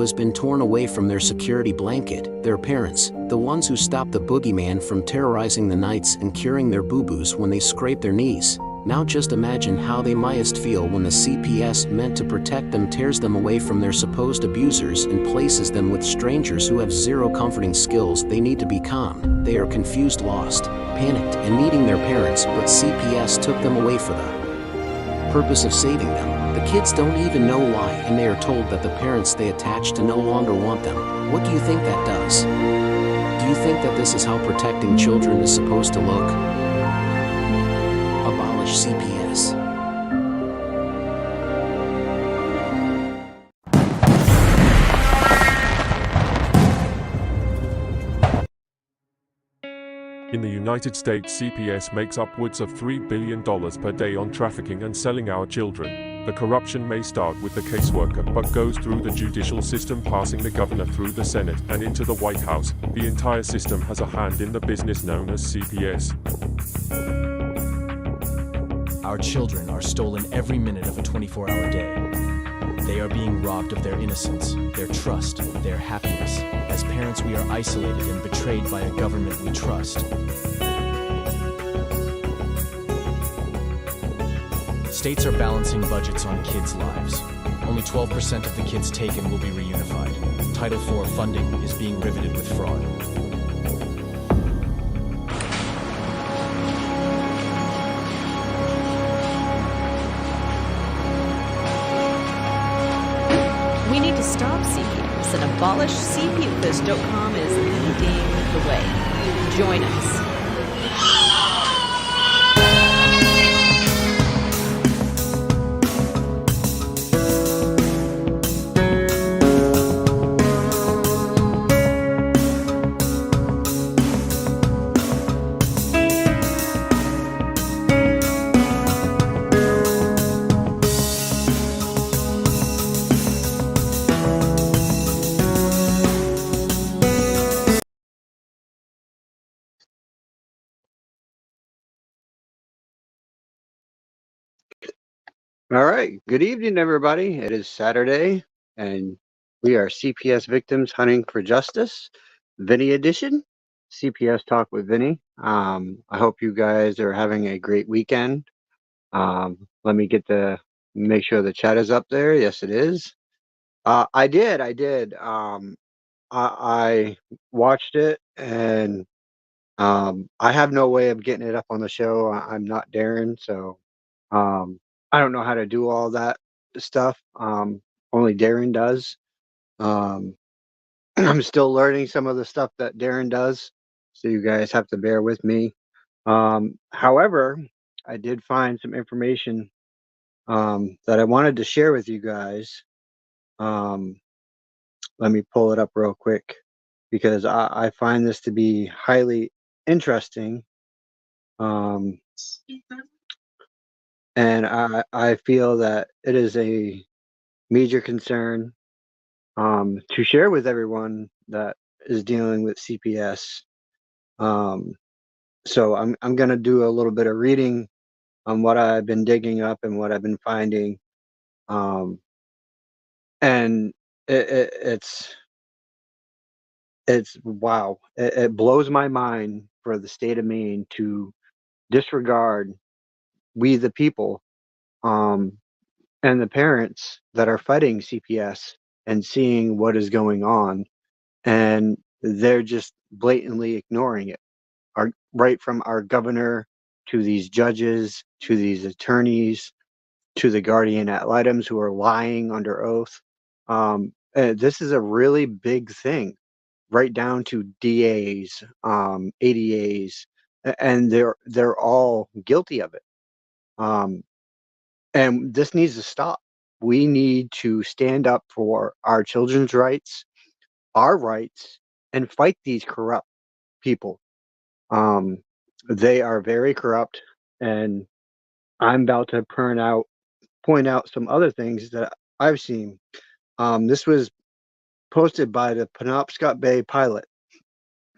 has been torn away from their security blanket, their parents, the ones who stopped the boogeyman from terrorizing the nights and curing their boo-boos when they scrape their knees. Now just imagine how they must feel when the CPS meant to protect them tears them away from their supposed abusers and places them with strangers who have zero comforting skills. They need to be calmed. They are confused, lost, panicked, and needing their parents, but CPS took them away for the purpose of saving them. The kids don't even know why, and they are told that the parents they attach to no longer want them. What do you think that does? Do you think that this is how protecting children is supposed to look? Abolish CPS. In the United States, CPS makes upwards of $3 billion per day on trafficking and selling our children. The corruption may start with the caseworker, but goes through the judicial system, passing the governor through the Senate and into the White House. The entire system has a hand in the business known as CPS. Our children are stolen every minute of a 24-hour day. They are being robbed of their innocence, their trust, their happiness. As parents, we are isolated and betrayed by a government we trust. States are balancing budgets on kids' lives. Only 12% of the kids taken will be reunified. Title IV funding is being riveted with fraud. We need to stop CPS and abolish CPS.com is leading the way. Join us. All right. Good evening, everybody. It is Saturday, and we are CPS Victims Hunting for Justice, Vinny edition, CPS Talk with Vinny. I hope you guys are having a great weekend. Let me make sure the chat is up there. Yes, it is. I did. I watched it, and I have no way of getting it up on the show. I'm not Darren, so I don't know how to do all that stuff. Only Darren does. I'm still learning some of the stuff that Darren does, so you guys have to bear with me. However, I did find some information that I wanted to share with you guys. Let me pull it up real quick because I find this to be highly interesting. And I feel that it is a major concern to share with everyone that is dealing with CPS. So I'm going to do a little bit of reading on what I've been digging up and what I've been finding. And it's wow. It blows my mind for the state of Maine to disregard we the people and the parents that are fighting CPS and seeing what is going on, and they're just blatantly ignoring it. Right from our governor to these judges to these attorneys to the guardian ad litems who are lying under oath. This is a really big thing, right down to DAs, ADAs, and they're all guilty of it. And this needs to stop. We need to stand up for our children's rights, our rights, and fight these corrupt people. They are very corrupt, and I'm about to point out some other things that I've seen. This was posted by the Penobscot Bay Pilot.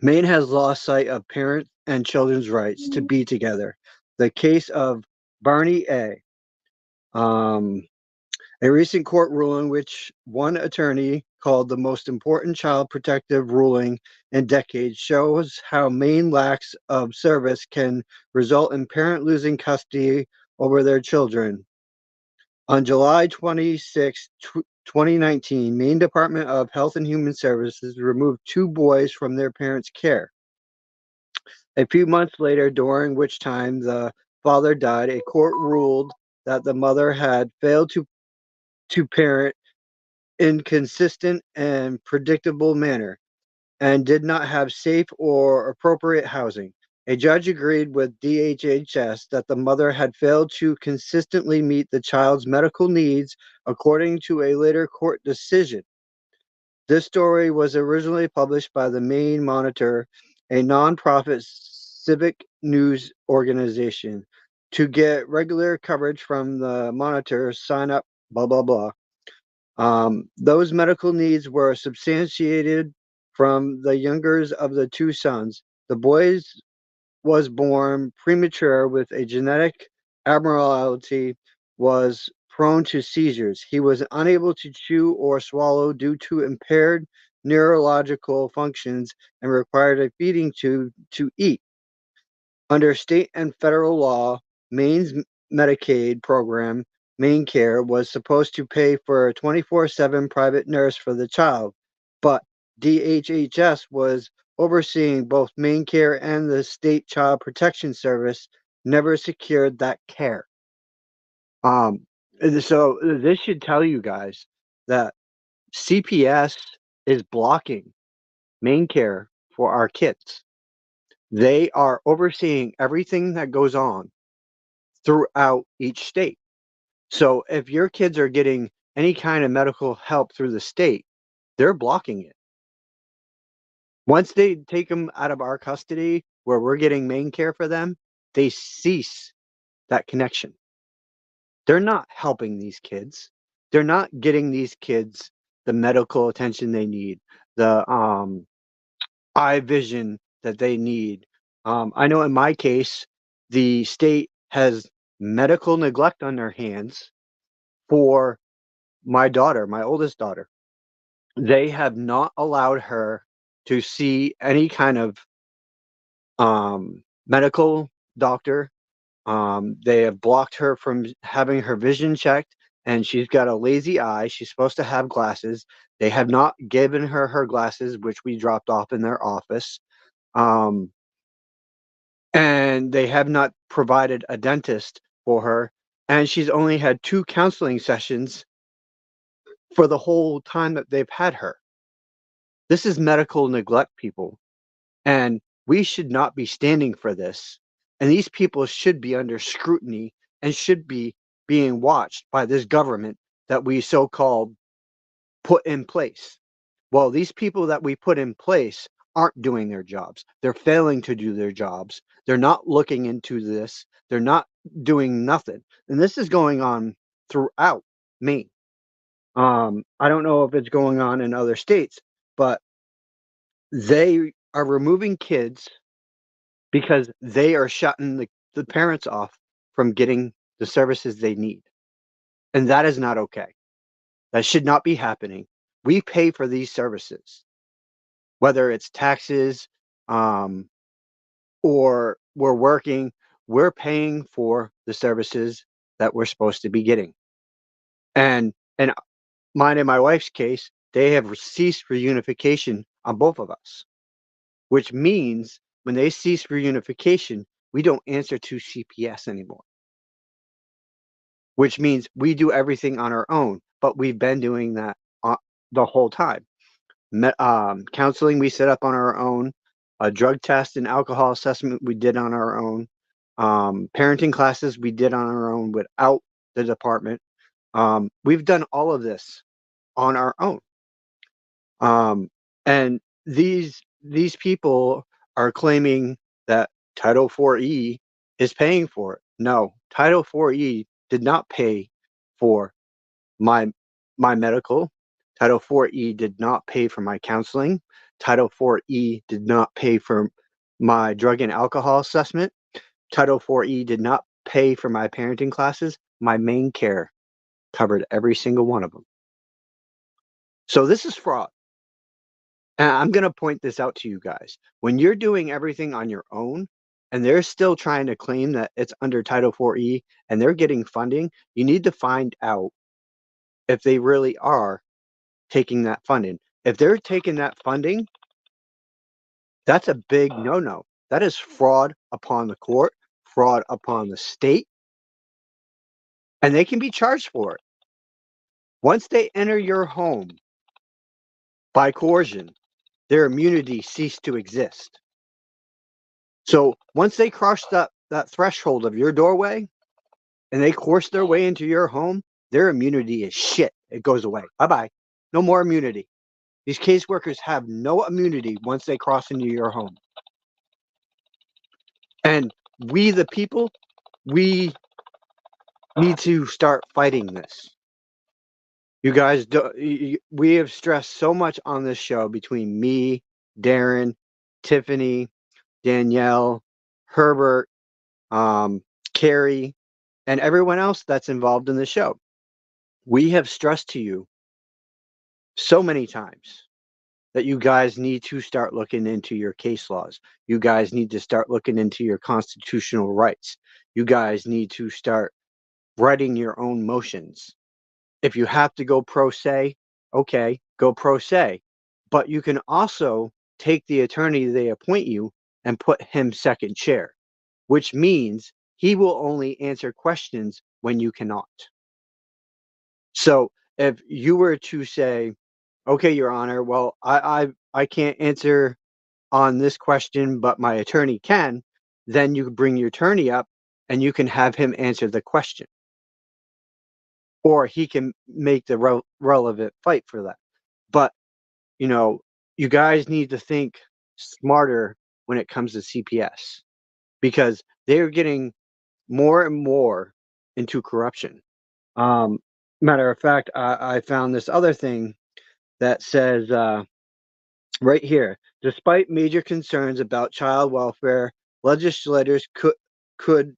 Maine has lost sight of parent and children's rights to be together. The case of Barney A. A recent court ruling which one attorney called the most important child protective ruling in decades, shows how Maine lacks of service can result in parent losing custody over their children. On July 26, 2019, Maine Department of Health and Human Services removed 2 boys from their parents' care. A few months later, during which time the father died, a court ruled that the mother had failed to parent in consistent and predictable manner and did not have safe or appropriate housing. A judge agreed with DHHS that the mother had failed to consistently meet the child's medical needs according to a later court decision. This story was originally published by the Maine Monitor, a nonprofit civic news organization. To get regular coverage from the Monitor, sign up, blah, blah, blah. Those medical needs were substantiated from the younger of the 2 sons. The boy was born premature with a genetic abnormality, was prone to seizures. He was unable to chew or swallow due to impaired neurological functions and required a feeding tube to eat. Under state and federal law, Maine's Medicaid program, Maine Care, was supposed to pay for a 24/7 private nurse for the child, but DHHS was overseeing both Maine Care and the state child protection service never secured that care. So this should tell you guys that CPS is blocking Maine Care for our kids. They are overseeing everything that goes on throughout each state. So if your kids are getting any kind of medical help through the state, they're blocking it. Once they take them out of our custody where we're getting Maine Care for them, they cease that connection. They're not helping these kids. They're not getting these kids the medical attention they need, the eye vision that they need. I know in my case, the state has medical neglect on their hands for my daughter, my oldest daughter. They have not allowed her to see any kind of medical doctor. They have blocked her from having her vision checked, and she's got a lazy eye. She's supposed to have glasses. They have not given her her glasses, which we dropped off in their office. Um, and they have not provided a dentist for her. And she's only had 2 counseling sessions for the whole time that they've had her. This is medical neglect, people. And we should not be standing for this. And these people should be under scrutiny and should be being watched by this government that we so-called put in place. Well, these people that we put in place aren't doing their jobs. They're failing to do their jobs. They're not looking into this. They're not doing nothing. And this is going on throughout Maine. I don't know if it's going on in other states, but they are removing kids because they are shutting the parents off from getting the services they need. And that is not okay. That should not be happening. We pay for these services, whether it's taxes, or we're working, we're paying for the services that we're supposed to be getting. And in mine and my wife's case, they have ceased reunification on both of us, which means when they cease reunification, we don't answer to CPS anymore, which means we do everything on our own, but we've been doing that the whole time. Counseling, we set up on our own. A drug test and alcohol assessment, we did on our own. Parenting classes, we did on our own without the department. We've done all of this on our own. And these people are claiming that Title 4E is paying for it. No, Title 4E did not pay for my medical. Title 4E did not pay for my counseling. Title 4E did not pay for my drug and alcohol assessment. Title 4E did not pay for my parenting classes. My Maine Care covered every single one of them. So this is fraud. And I'm going to point this out to you guys. When you're doing everything on your own and they're still trying to claim that it's under Title 4E and they're getting funding, you need to find out if they really are taking that funding. If they're taking that funding, that's a big no-no. That is fraud upon the court, fraud upon the state, and they can be charged for it. Once they enter your home by coercion, their immunity ceased to exist. So once they cross that threshold of your doorway and they coerce their way into your home, their immunity is shit. It goes away. Bye-bye. No more immunity. These caseworkers have no immunity once they cross into your home. And we, the people, we need to start fighting this. You guys, we have stressed so much on this show between me, Darren, Tiffany, Danielle, Herbert, Carrie, and everyone else that's involved in the show. We have stressed to you so many times that you guys need to start looking into your case laws. You guys need to start looking into your constitutional rights. You guys need to start writing your own motions. If you have to go pro se, okay, go pro se. But you can also take the attorney they appoint you and put him second chair, which means he will only answer questions when you cannot. So if you were to say, okay, Your Honor, well, I can't answer on this question, but my attorney can, then you bring your attorney up and you can have him answer the question. Or he can make the relevant fight for that. But, you guys need to think smarter when it comes to CPS because they're getting more and more into corruption. Matter of fact, I found this other thing that says right here, despite major concerns about child welfare, legislators could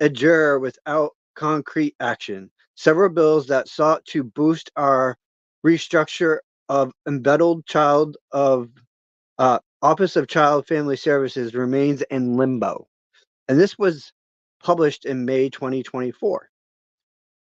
adjourn without concrete action. Several bills that sought to boost our restructure of embedded child of Office of Child Family Services remains in limbo. And this was published in May 2024.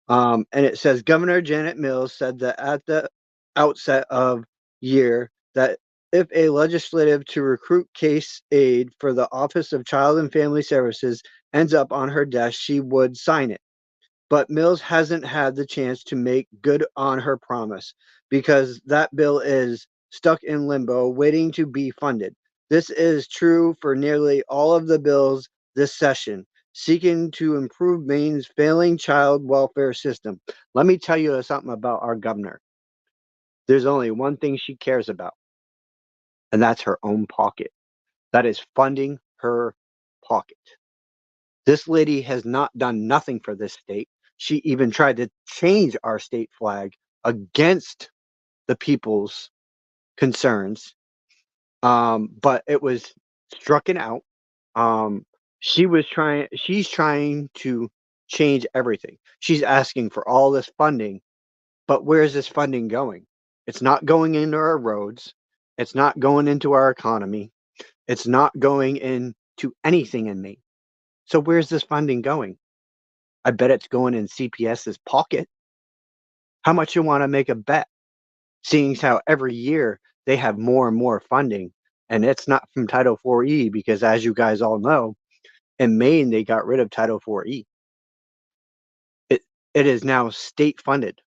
And it says Governor Janet Mills said that at the outset of year that if a legislative to recruit case aid for the Office of Child and Family Services ends up on her desk, she would sign it. But Mills hasn't had the chance to make good on her promise because that bill is stuck in limbo, waiting to be funded. This is true for nearly all of the bills this session, seeking to improve Maine's failing child welfare system. Let me tell you something about our governor. There's only one thing she cares about, and that's her own pocket. That is funding her pocket. This lady has not done nothing for this state. She even tried to change our state flag against the people's concerns, but it was strucken out. She's trying to change everything. She's asking for all this funding, but where's this funding going? It's not going into our roads. It's not going into our economy. It's not going into anything in Maine. So where's this funding going? I bet it's going in CPS's pocket. How much you want to make a bet? Seeing how every year they have more and more funding, and it's not from Title 4E because, as you guys all know, in Maine they got rid of Title 4E. It is now state funded,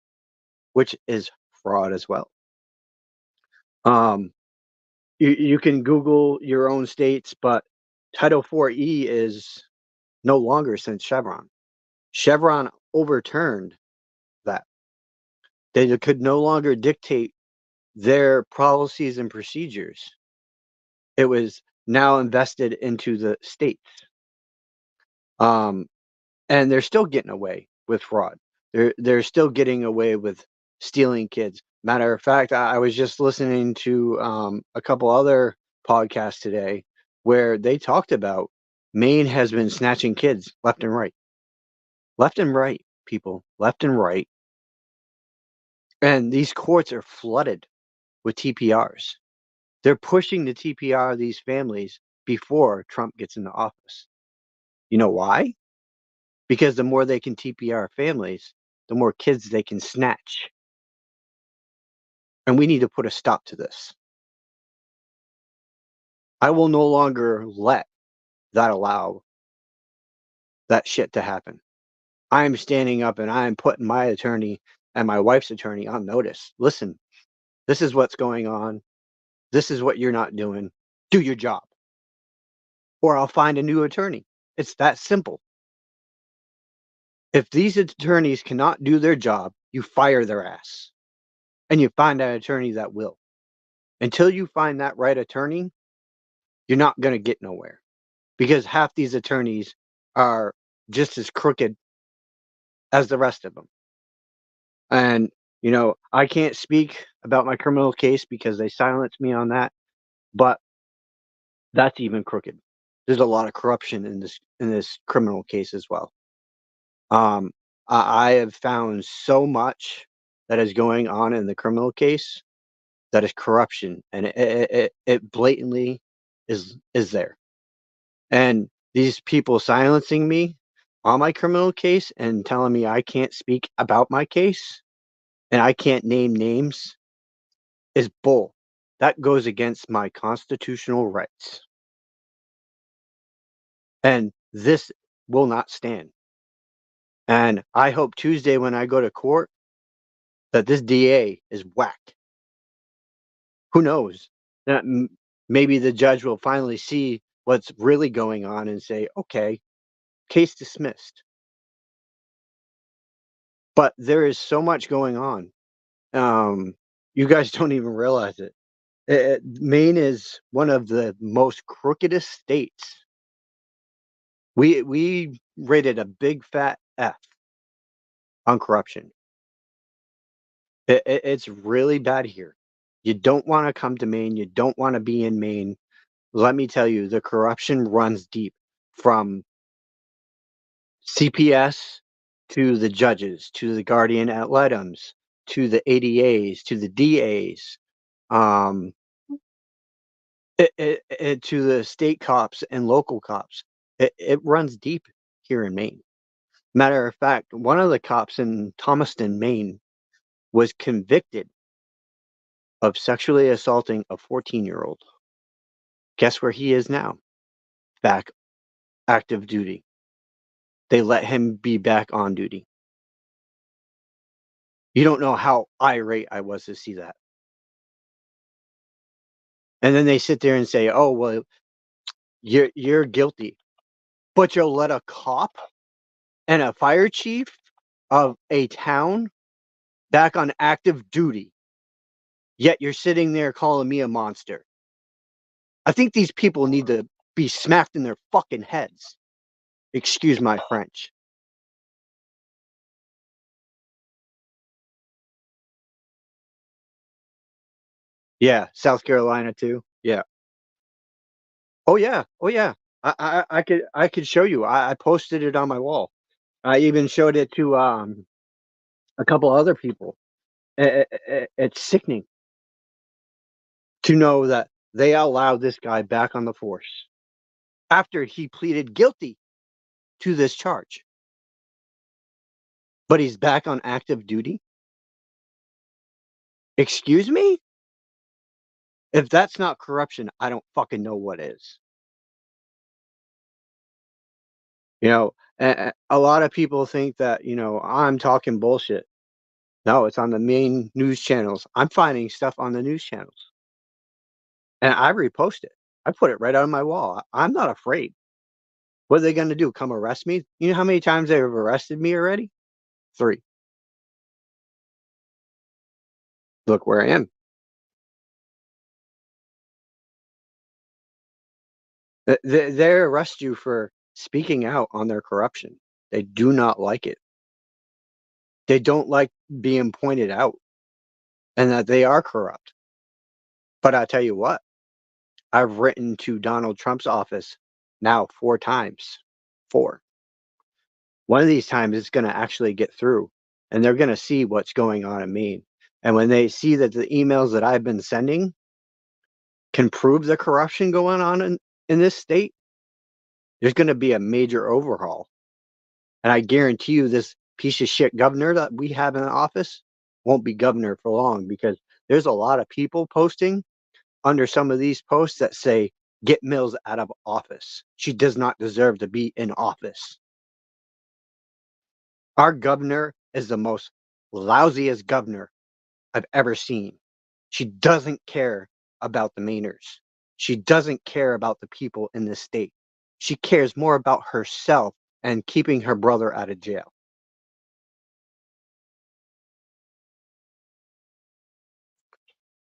which is fraud as well. You can Google your own states, but Title 4E is no longer since Chevron. Chevron overturned that. They could no longer dictate their policies and procedures. It was now invested into the states. And they're still getting away with fraud. They're still getting away with stealing kids. Matter of fact, I was just listening to a couple other podcasts today where they talked about Maine has been snatching kids left and right. Left and right, people. Left and right. And these courts are flooded with TPRs. They're pushing the TPR of these families before Trump gets into office. You know why? Because the more they can TPR families, the more kids they can snatch. And we need to put a stop to this. I will no longer let that allow that shit to happen. I am standing up and I am putting my attorney and my wife's attorney on notice. Listen, this is what's going on. This is what you're not doing. Do your job. Or I'll find a new attorney. It's that simple. If these attorneys cannot do their job, you fire their ass and you find an attorney that will. Until you find that right attorney, you're not going to get nowhere because half these attorneys are just as crooked as the rest of them. And, I can't speak about my criminal case because they silenced me on that, but that's even crooked. There's a lot of corruption in this criminal case as well. Um, I have found so much that is going on in the criminal case that is corruption, and it blatantly is there. And these people silencing me on my criminal case and telling me I can't speak about my case and I can't name names is bull. That goes against my constitutional rights. And this will not stand. And I hope Tuesday when I go to court that this DA is whacked. Who knows? That maybe the judge will finally see what's really going on and say, okay, case dismissed. But there is so much going on. You guys don't even realize it. Maine is one of the most crookedest states. We rated a big fat F on corruption. It's really bad here. You don't want to come to Maine. You don't want to be in Maine. Let me tell you, the corruption runs deep from CPS to the judges, to the guardian ad litems, to the ADAs, to the DAs, um, to the state cops and local cops. It runs deep here in Maine. Matter of fact, one of the cops in Thomaston, Maine, was convicted of sexually assaulting a 14-year-old. Guess where he is now? Back active duty. They let him be back on duty. You don't know how irate I was to see that. And then they sit there and say, "Oh, well, you're guilty." But you'll let a cop and a fire chief of a town back on active duty. Yet you're sitting there calling me a monster. I think these people need to be smacked in their fucking heads. Excuse my French. Yeah, South Carolina too. Yeah. Oh yeah. Oh yeah. I could show you. I posted it on my wall. I even showed it to a couple other people. It's sickening to know that they allowed this guy back on the force after he pleaded guilty to this charge. But he's back on active duty? Excuse me? If that's not corruption, I don't fucking know what is. A lot of people think that, I'm talking bullshit. No, it's on the main news channels. I'm finding stuff on the news channels. And I repost it. I put it right on my wall. I'm not afraid. What are they gonna do? Come arrest me? You know how many times they've arrested me already? 3. Look where I am. They arrest you for speaking out on their corruption. They do not like it. They don't like being pointed out and that they are corrupt. But I tell you what, I've written to Donald Trump's office now 4 times. 4. One of these times it's gonna actually get through, and they're gonna see what's going on in Maine, And when they see that the emails that I've been sending can prove the corruption going on in this state, there's going to be a major overhaul. And I guarantee you, this piece of shit governor that we have in office won't be governor for long, because there's a lot of people posting under some of these posts that say, get Mills out of office. She does not deserve to be in office. Our governor is the most lousiest governor I've ever seen. She doesn't care about the Mainers. She doesn't care about the people in this state. She cares more about herself and keeping her brother out of jail.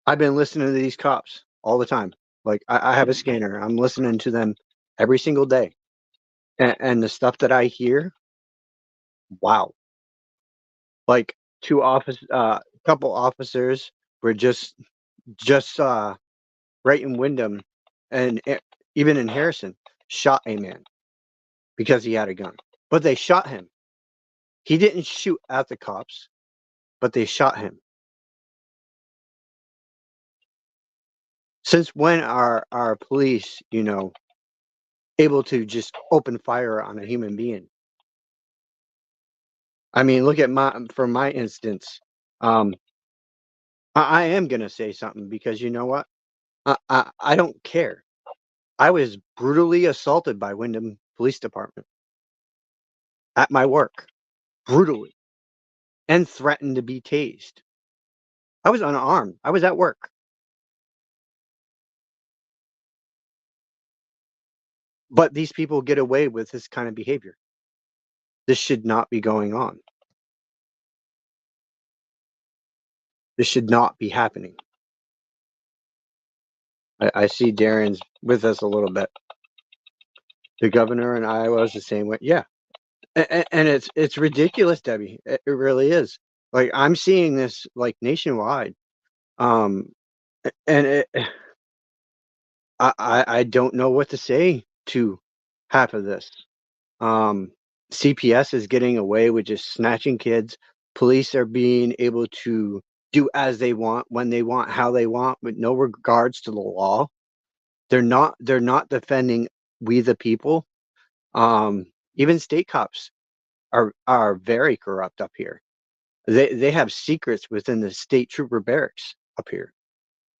I've been listening to these cops all the time. Like, I have a scanner. I'm listening to them every single day. And the stuff that I hear, wow. Like, couple officers were just right in Wyndham, and even in Harrison, shot a man because he had a gun. But they shot him. He didn't shoot at the cops, but they shot him. Since when are our police, able to just open fire on a human being? I mean, look at for my instance. I am gonna say something, because you know what? I don't care. I was brutally assaulted by Wyndham Police Department at my work, brutally, and threatened to be tased. I was unarmed. I was at work. But these people get away with this kind of behavior. This should not be going on. This should not be happening. I see Darren's with us a little bit. The governor in Iowa is the same way. Yeah. And it's ridiculous, Debbie. It really is. Like, I'm seeing this like nationwide. Um, and I don't know what to say to half of this. CPS is getting away with just snatching kids. Police are being able to do as they want, when they want, how they want, with no regards to the law. They're not defending we the people. Even state cops are very corrupt up here. They have secrets within the state trooper barracks up here.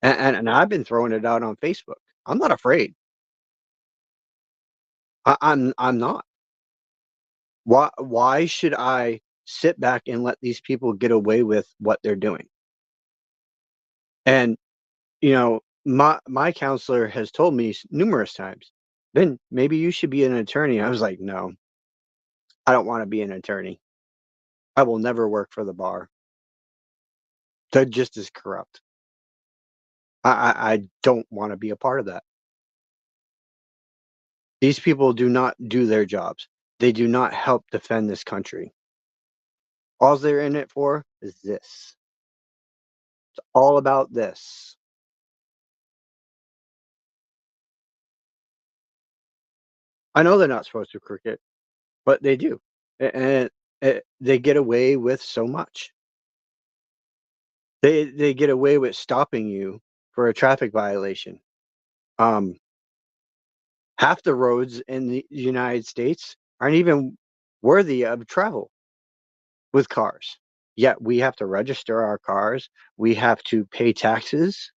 And I've been throwing it out on Facebook. I'm not afraid. I'm not. Why should I sit back and let these people get away with what they're doing? And my counselor has told me numerous times, Ben, maybe you should be an attorney. I was like, no, I don't want to be an attorney. I will never work for the bar. They're just as corrupt. I don't want to be a part of that. These people do not do their jobs. They do not help defend this country. All they're in it for is this. It's all about this. I know they're not supposed to cricket, but they do. And they get away with so much. They get away with stopping you for a traffic violation. Um, Half the roads in the United States aren't even worthy of travel with cars. Yet we have to register our cars. We have to pay taxes.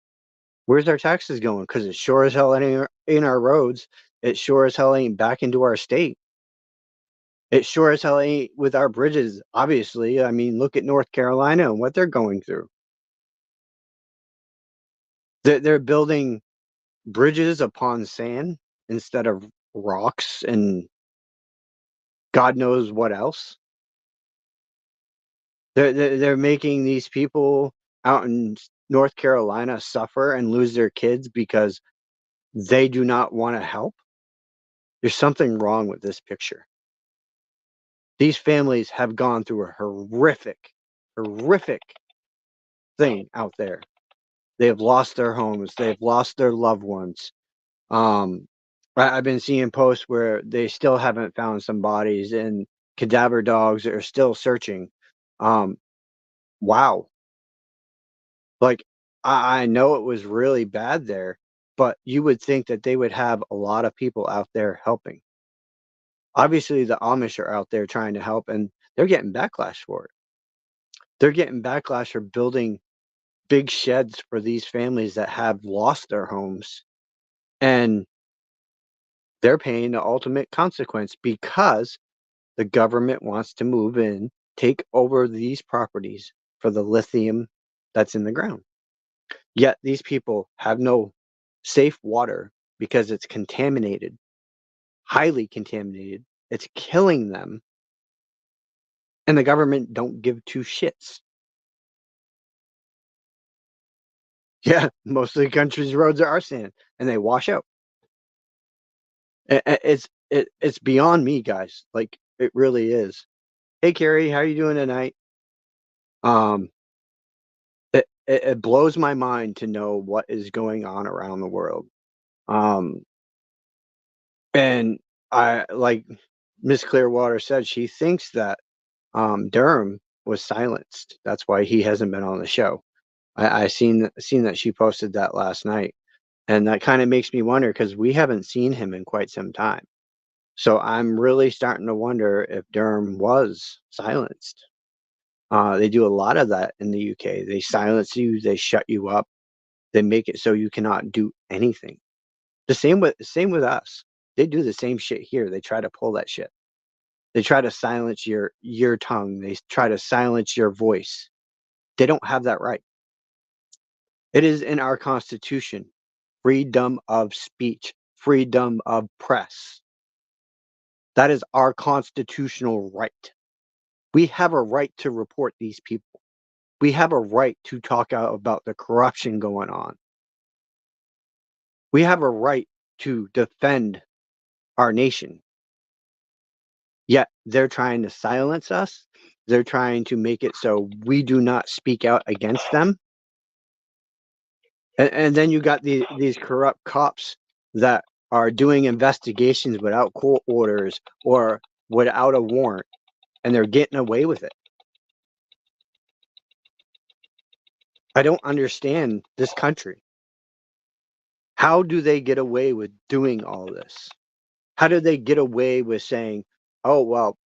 Where's our taxes going? Because it sure as hell ain't in our roads. It sure as hell ain't back into our state. It sure as hell ain't with our bridges, obviously. I mean, look at North Carolina and what they're going through. They're building bridges upon sand instead of rocks and God knows what else. They're making these people out in North Carolina suffer and lose their kids because they do not want to help. There's something wrong with this picture. These families have gone through a horrific thing out there. They've lost their homes. They've lost their loved ones. I've been seeing posts where they still haven't found some bodies, and cadaver dogs are still searching. Wow. Like, I know it was really bad there, but you would think that they would have a lot of people out there helping. Obviously, the Amish are out there trying to help, and they're getting backlash for it. They're getting backlash for building big sheds for these families that have lost their homes, and they're paying the ultimate consequence because the government wants to move in, take over these properties for the lithium that's in the ground. Yet these people have no safe water because it's contaminated, highly contaminated. It's killing them, and the government don't give two shits. Yeah, most of the country's roads are sand, and they wash out. It's beyond me, guys. Like, it really is. Hey, Carrie, how are you doing tonight? Um, it blows my mind to know what is going on around the world. Um, and I like Miss Clearwater said, she thinks that Durham was silenced. That's why he hasn't been on the show. I seen that she posted that last night, and that kind of makes me wonder because we haven't seen him in quite some time. So I'm really starting to wonder if Durham was silenced. They do a lot of that in the UK. They silence you, they shut you up, they make it so you cannot do anything. The same with us. They do the same shit here. They try to pull that shit. They try to silence your tongue. They try to silence your voice. They don't have that right. It is in our Constitution. Freedom of speech, freedom of press. That is our constitutional right. We have a right to report these people. We have a right to talk out about the corruption going on. We have a right to defend our nation. Yet they're trying to silence us. They're trying to make it so we do not speak out against them. And then you got these corrupt cops that are doing investigations without court orders or without a warrant, and they're getting away with it. I don't understand this country. How do they get away with doing all this? How do they get away with saying, "Oh, well,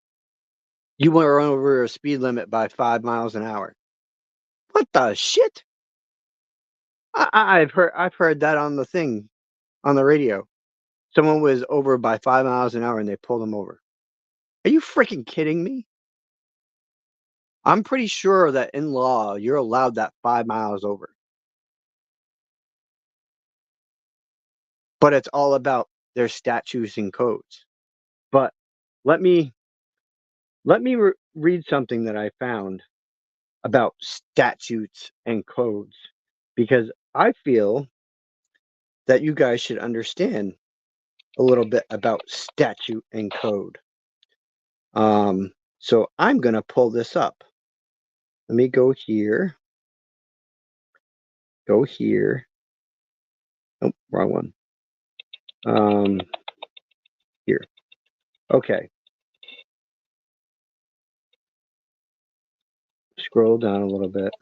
you went over a speed limit by 5 miles an hour"? What the shit? I've heard that on the thing, on the radio. Someone was over by 5 miles an hour and they pulled them over. Are you freaking kidding me? I'm pretty sure that in law, you're allowed that 5 miles over. But it's all about their statutes and codes. But let me read something that I found about statutes and codes, because I feel that you guys should understand a little bit about statute and code. So I'm gonna pull this up. Let me go here. Go here. Oh, wrong one. Here. Okay. Scroll down a little bit.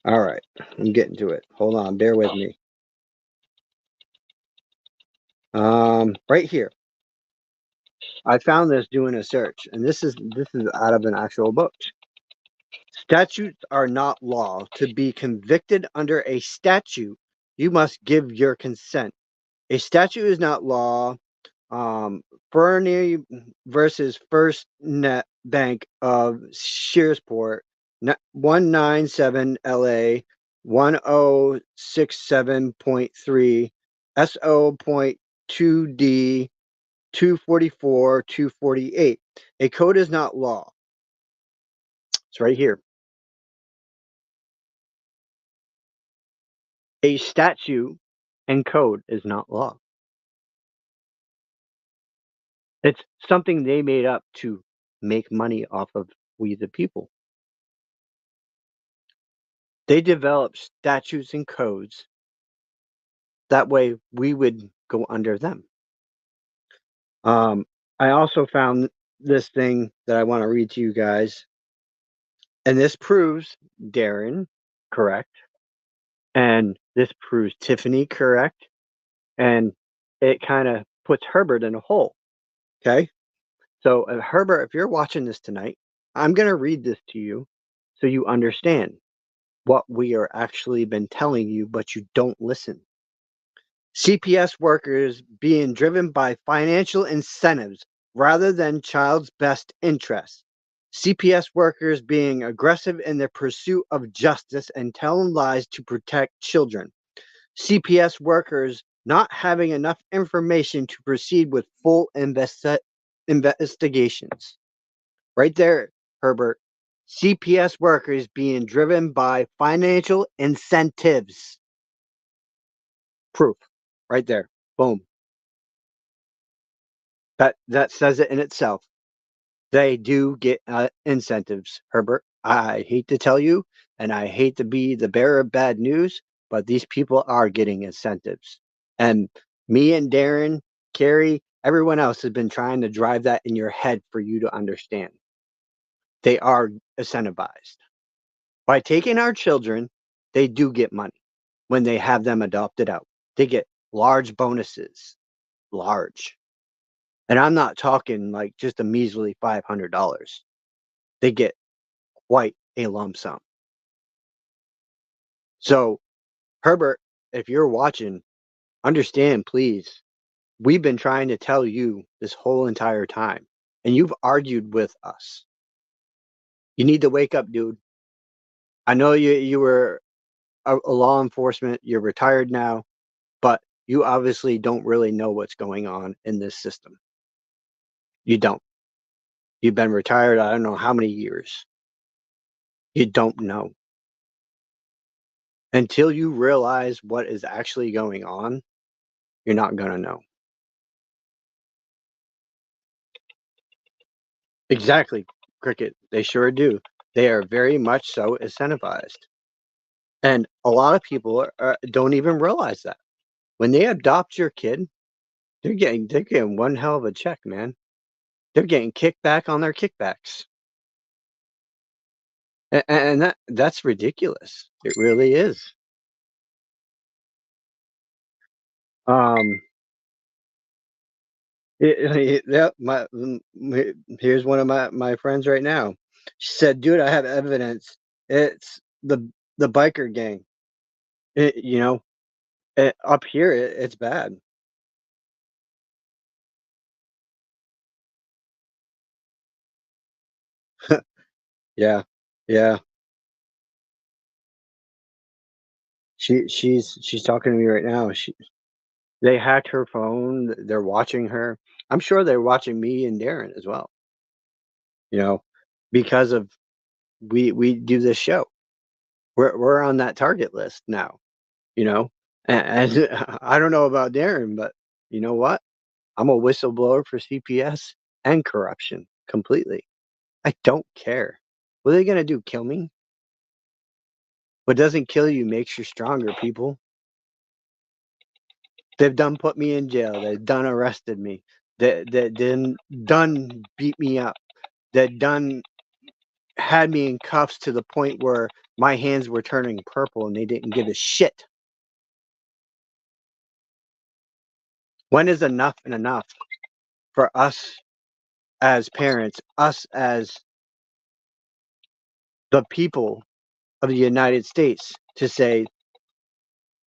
All right. I'm getting to it. Hold on. Bear with me. Right here. I found this doing a search, and this is out of an actual book. Statutes are not law. To be convicted under a statute, you must give your consent. A statute is not law. Fernie versus First Net Bank of Shearsport, 197 LA 1067.3 SO.2D 244 248. A code is not law. It's right here. A statute and code is not law. It's something they made up to make money off of we the people. They developed statutes and codes. That way we would go under them. I also found this thing that I want to read to you guys. And this proves Darren correct. And this proves Tiffany correct. And it kind of puts Herbert in a hole. Okay. So, Herbert, if you're watching this tonight, I'm going to read this to you so you understand what we are actually been telling you, but you don't listen. CPS workers being driven by financial incentives rather than child's best interests. CPS workers being aggressive in their pursuit of justice and telling lies to protect children. CPS workers not having enough information to proceed with full investigations. Right there, Herbert. CPS workers being driven by financial incentives. Proof. Right there. Boom. That says it in itself. They do get incentives, Herbert. I hate to tell you, and I hate to be the bearer of bad news, but these people are getting incentives. And me and Darren, Carrie, everyone else has been trying to drive that in your head for you to understand. They are incentivized. By taking our children, they do get money when they have them adopted out. They get large bonuses. Large. And I'm not talking like just a measly $500. They get quite a lump sum. So, Herbert, if you're watching, understand, please, we've been trying to tell you this whole entire time, and you've argued with us. You need to wake up, dude. I know you were a law enforcement, you're retired now, but you obviously don't really know what's going on in this system. You don't. You've been retired, I don't know how many years. You don't know. Until you realize what is actually going on, you're not going to know. Exactly, Cricket. They sure do. They are very much so incentivized. And a lot of people don't even realize that. When they adopt your kid, they're getting one hell of a check, man. They're getting kickback on their kickbacks. And that's ridiculous. It really is. Um here's one of my friends right now. She said, "Dude, I have evidence. It's the biker gang. You know, up here it's bad." Yeah, yeah. She's talking to me right now. They hacked her phone. They're watching her. I'm sure they're watching me and Darren as well. You know, because of we do this show. We're on that target list now. You know, and I don't know about Darren, but you know what? I'm a whistleblower for CPS and corruption completely. I don't care. What are they gonna do? Kill me? What doesn't kill you makes you stronger, people. They've done put me in jail. They've done arrested me. They then done beat me up. They done had me in cuffs to the point where my hands were turning purple and they didn't give a shit. When is enough and enough for us as parents, us as the people of the United States to say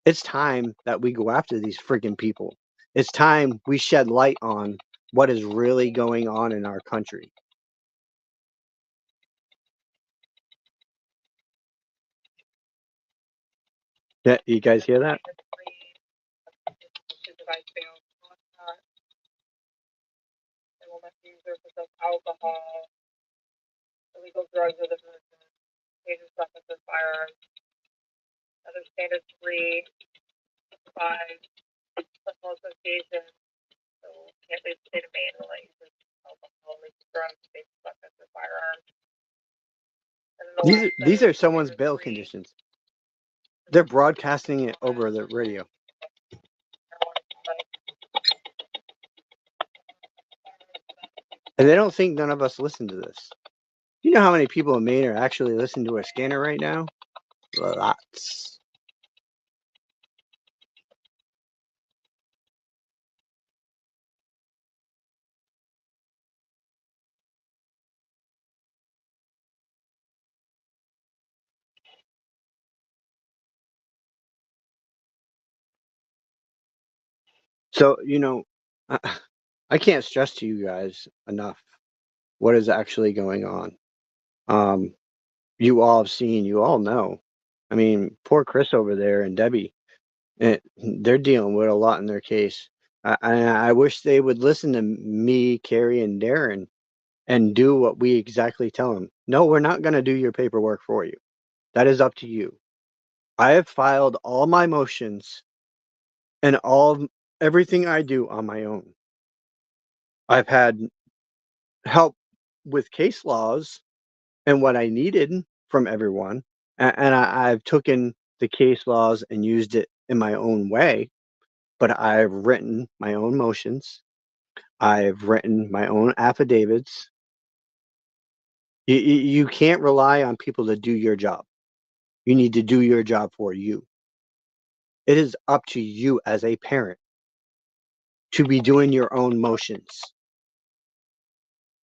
it's time that we go after these friggin' people. It's time we shed light on what is really going on in our country. Yeah, you guys hear that? These are someone's bail conditions. They're broadcasting it over the radio. And they don't think none of us listen to this. You know how many people in Maine are actually listening to a scanner right now? Lots. So, I, I can't stress to you guys enough what is actually going on. Um, you all have seen, you all know. I mean, poor Chris over there and Debbie, they're dealing with a lot in their case. I wish they would listen to me, Carrie, and Darren and do what we exactly tell them. No, we're not going to do your paperwork for you. That is up to you. I have filed all my motions and everything I do on my own. I've had help with case laws and what I needed from everyone, I've taken the case laws and used it in my own way. But I've written my own motions. I've written my own affidavits. You can't rely on people to do your job. You need to do your job for you. It is up to you as a parent to be doing your own motions.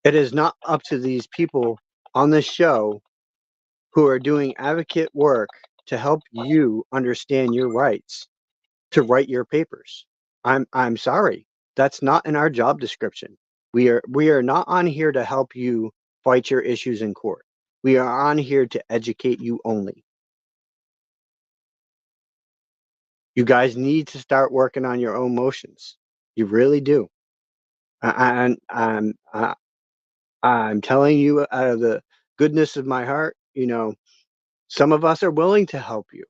It is not up to these people on this show who are doing advocate work to help you understand your rights to write your papers. I'm sorry. That's not in our job description. We are not on here to help you fight your issues in court. We are on here to educate you only. You guys need to start working on your own motions. You really do. I'm telling you out of the goodness of my heart, some of us are willing to help you,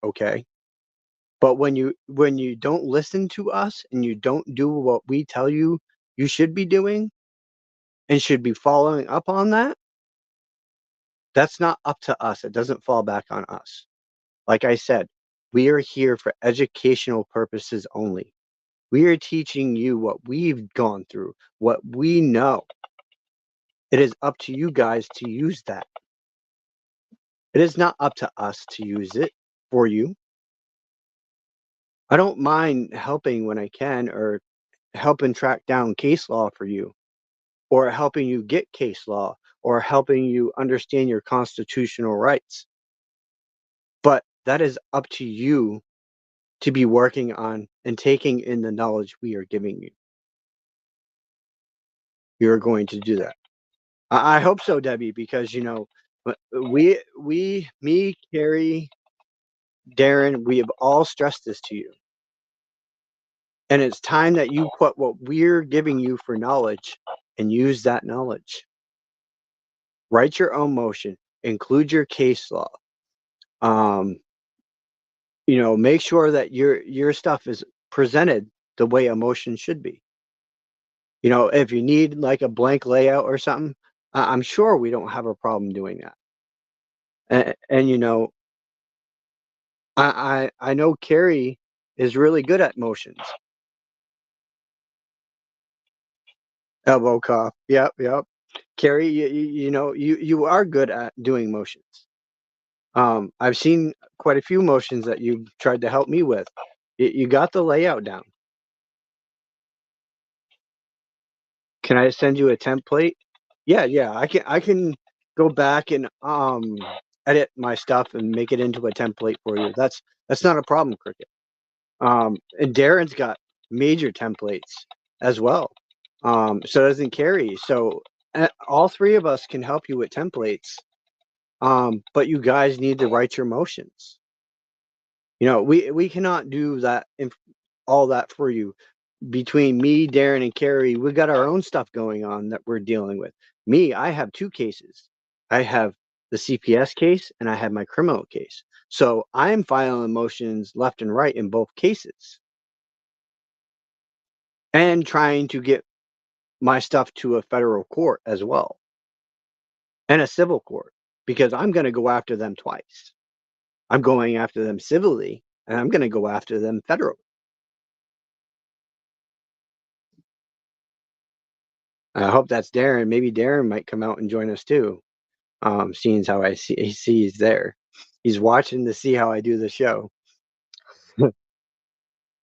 okay? But when you don't listen to us and you don't do what we tell you you should be doing and should be following up on that, that's not up to us. It doesn't fall back on us. Like I said, we are here for educational purposes only. We are teaching you what we've gone through, what we know. It is up to you guys to use that. It is not up to us to use it for you. I don't mind helping when I can or helping track down case law for you or helping you get case law or helping you understand your constitutional rights. But that is up to you to be working on and taking in the knowledge we are giving you. You're going to do that. I hope so, Debbie, because me, Carrie, Darren, we have all stressed this to you. And it's time that you put what we're giving you for knowledge and use that knowledge. Write your own motion, include your case law. Make sure that your stuff is presented the way a motion should be. If you need like a blank layout or something, I'm sure we don't have a problem doing that. And I know Carrie is really good at motions. Elbow cough. Yep, yep. Carrie, you are good at doing motions. I've seen quite a few motions that you've tried to help me with. You got the layout down. Can I send you a template? Yeah, yeah. I can go back and edit my stuff and make it into a template for you. That's not a problem, Cricket. And Darren's got major templates as well. So doesn't Carrie. So all three of us can help you with templates. But you guys need to write your motions. We cannot do that all that for you. Between me, Darren, and Carrie, we got our own stuff going on that we're dealing with. Me, I have two cases. I have the CPS case and I have my criminal case. So I'm filing motions left and right in both cases and trying to get my stuff to a federal court as well and a civil court because I'm going to go after them twice. I'm going after them civilly and I'm going to go after them federally. I hope that's Darren. Maybe Darren might come out and join us too. seeing how he sees there. He's watching to see how I do the show.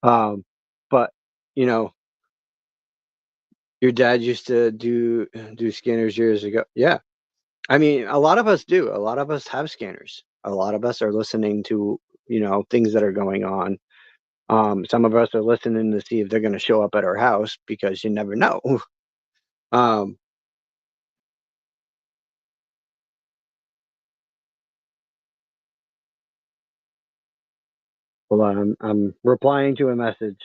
um, but you know, your dad used to do scanners years ago. Yeah, I mean, a lot of us do. A lot of us have scanners. A lot of us are listening to things that are going on. Some of us are listening to see if they're going to show up at our house because you never know. um, Hold on, I'm replying to a message.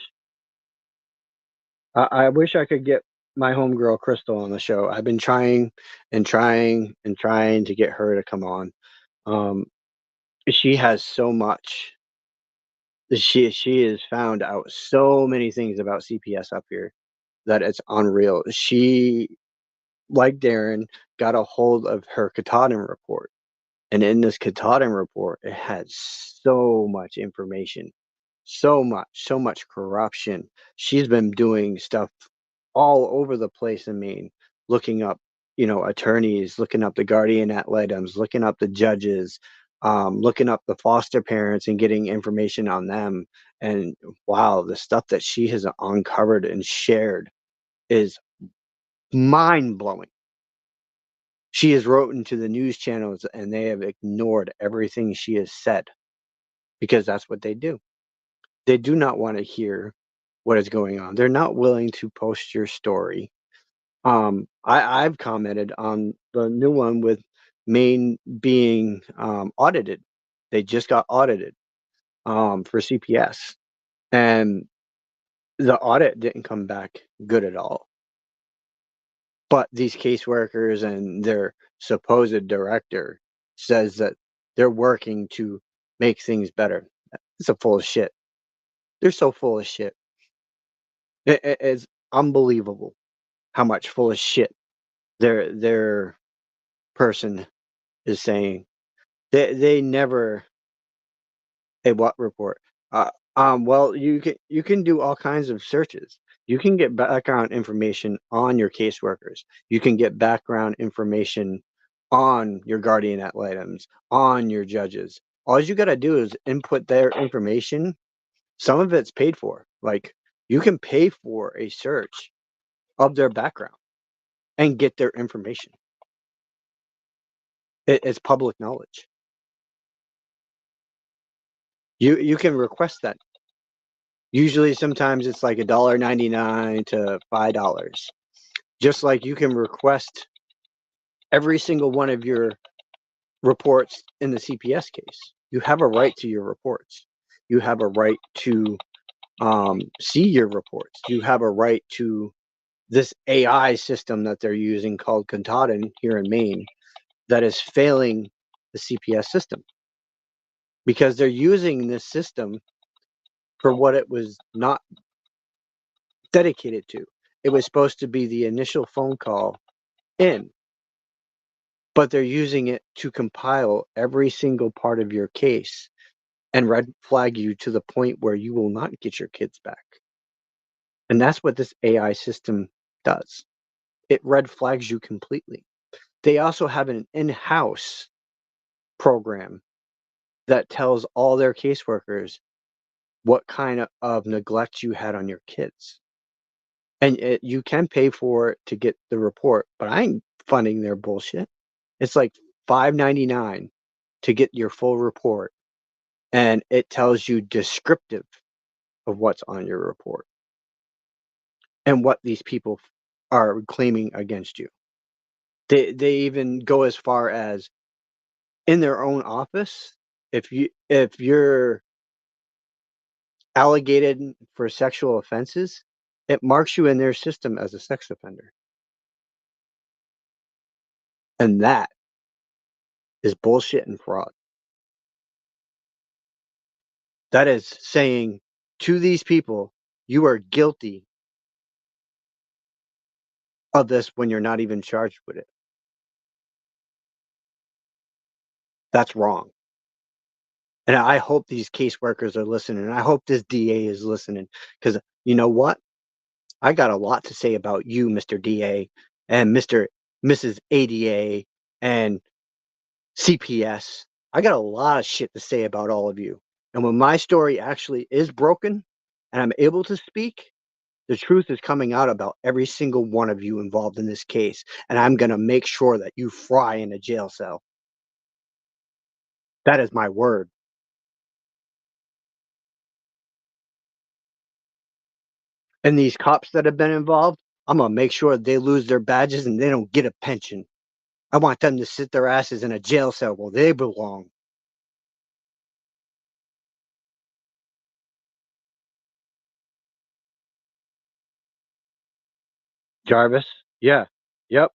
I wish I could get my homegirl Crystal on the show. I've been trying and trying and trying to get her to come on. Um, she has so much. She has found out so many things about CPS up here that it's unreal. She, like Darren, got a hold of her Katahdin report, and in this Katahdin report, it had so much information, so much corruption. She's been doing stuff all over the place in Maine, looking up, attorneys, looking up the guardian ad litems, looking up the judges, looking up the foster parents and getting information on them. And wow, the stuff that she has uncovered and shared is mind blowing. She has written to the news channels and they have ignored everything she has said because that's what they do. They do not want to hear what is going on. They're not willing to post your story. I've commented on the new one with Maine being audited. They just got audited for CPS, and the audit didn't come back good at all. But these caseworkers and their supposed director says that they're working to make things better. It's a full of shit. They're so full of shit. It's unbelievable how much full of shit their person is saying. They never a what report? Well, you can do all kinds of searches. You can get background information on your caseworkers. You can get background information on your guardian ad litems, on your judges. All you got to do is input their information. Some of it's paid for. Like you can pay for a search of their background and get their information. It's public knowledge. You can request that. Usually, sometimes it's like $1.99 to $5. Just like you can request every single one of your reports in the CPS case. You have a right to your reports. You have a right to see your reports. You have a right to this AI system that they're using called Katahdin here in Maine that is failing the CPS system because they're using this system for what it was not dedicated to. It was supposed to be the initial phone call in, but they're using it to compile every single part of your case and red flag you to the point where you will not get your kids back. And that's what this AI system does. It red flags you completely. They also have an in-house program that tells all their caseworkers what kind of neglect you had on your kids. And you can pay for it to get the report, but I ain't funding their bullshit. It's like $5.99 to get your full report, and it tells you descriptive of what's on your report and what these people are claiming against you. They even go as far as in their own office, if you're allocated for sexual offenses, it marks you in their system as a sex offender. And that is bullshit and fraud. That is saying to these people, you are guilty of this when you're not even charged with it. That's wrong. And I hope these caseworkers are listening. I hope this DA is listening because you know what? I got a lot to say about you, Mr. DA, and Mrs. ADA, and CPS. I got a lot of shit to say about all of you. And when my story actually is broken and I'm able to speak, the truth is coming out about every single one of you involved in this case. And I'm going to make sure that you fry in a jail cell. That is my word. And these cops that have been involved, I'm going to make sure they lose their badges and they don't get a pension. I want them to sit their asses in a jail cell where they belong. Jarvis? Yeah. Yep.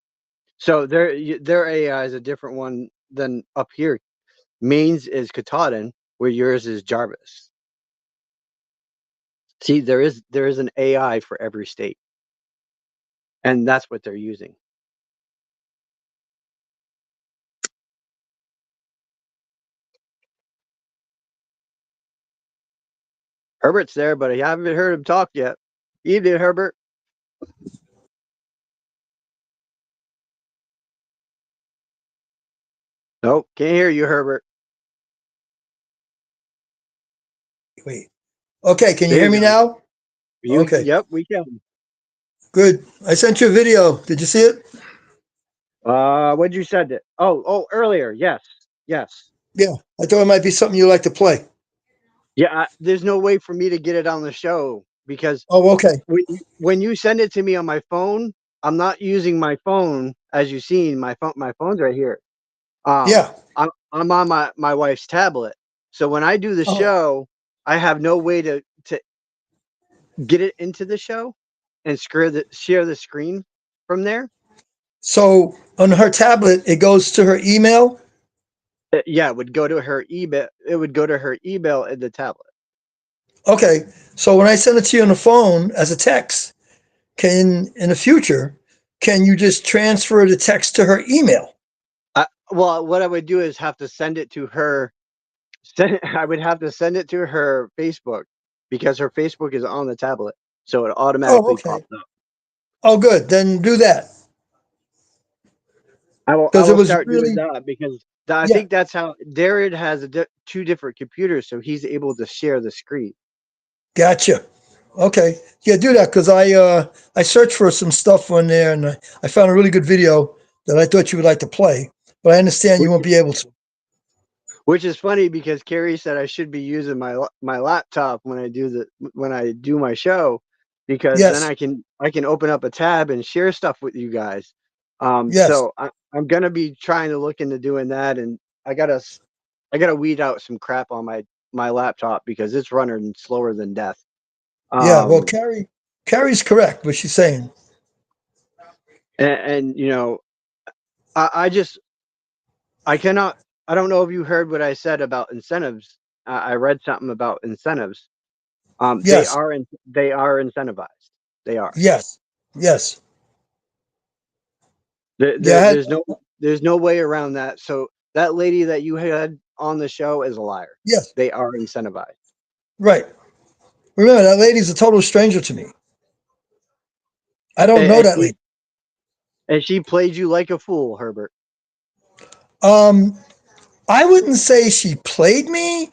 So their AI is a different one than up here. Maine's is Katahdin, where yours is Jarvis. See, there is an AI for every state, and that's what they're using. Herbert's there, but I haven't heard him talk yet. Evening, Herbert. Nope, can't hear you, Herbert. Wait. Okay, can you There hear you me go. now? Okay, Yep, we can. good. I sent you a video. Did you see it? What'd you said that? Oh, earlier. Yes, yes. Yeah, I thought it might be something you like to play. Yeah, there's no way for me to get it on the show because Oh, okay. when you send it to me on my phone, I'm not using my phone as you've seen. My phone's right here. Um, Yeah. I'm on my wife's tablet. So when I do the Oh, show, I have no way to get it into the show and share the screen from there. so on her tablet, it goes to her email. Yeah, it would go to her email. It would go to her email in the tablet. Okay, so when I send it to you on the phone as a text, can in the future, can you just transfer the text to her email? Well, what I would do is have to send it to her. I would have to send it to her Facebook because her Facebook is on the tablet, so it Oh, automatically okay. pops up. Oh, good. Then do that I because it will was start doing really, that because I yeah, think that's how Darren has two different computers, so he's able to share the screen. gotcha. Okay, yeah, do that because I searched for some stuff on there and I found a really good video that I thought you would like to play, but I understand you Which won't be able to. which is funny because Carrie said I should be using my laptop when I do my show because then Yes, I can open up a tab and share stuff with you guys. yes, So I'm gonna be trying to look into doing that, and I gotta weed out some crap on my laptop because it's running slower than death. yeah. Well, Um, Carrie's correct what she's saying. and I just I cannot. I don't know if you heard what I said about incentives. I read something about incentives. Yes, They are incentivized. They are. yes, yes. Yeah, There's no way around that. So that lady that you had on the show is a liar. yes, They are incentivized. right. Remember, that lady's a total stranger to me. I don't know And that lady. she played you like a fool, Herbert. Um, I wouldn't say she played me,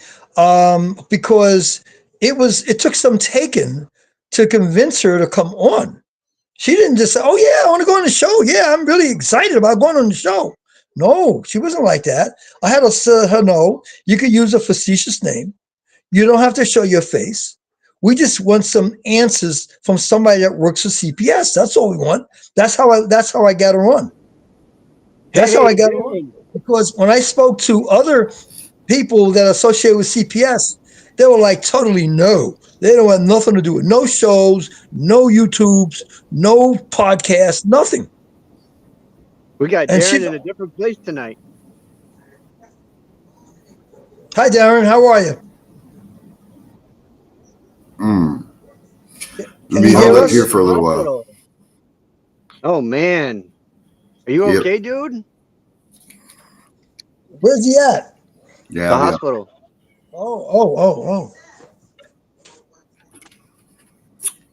because it took some taking to convince her to come on. She didn't just say, "Oh yeah, I want to go on the show. Yeah, I'm really excited about going on the show." No, she wasn't like that. I had to let her know you could use a facetious name. You don't have to show your face. We just want some answers from somebody that works for CPS. That's all we want. That's how I got her on. That's how I Hey, got her on. Darren. Because when I spoke to other people that are associated with CPS, they were like totally no. They don't have nothing to do with no shows, no YouTubes, no podcasts, nothing. We got And Darren she's, in a different place tonight. hi Darren, how are you? Mm. Gonna Can be you hear held up He's here us? in for the a little while. hospital. Oh man, are you Yep. okay, dude? Where's he at? Yeah, The I'll be up. hospital. Oh.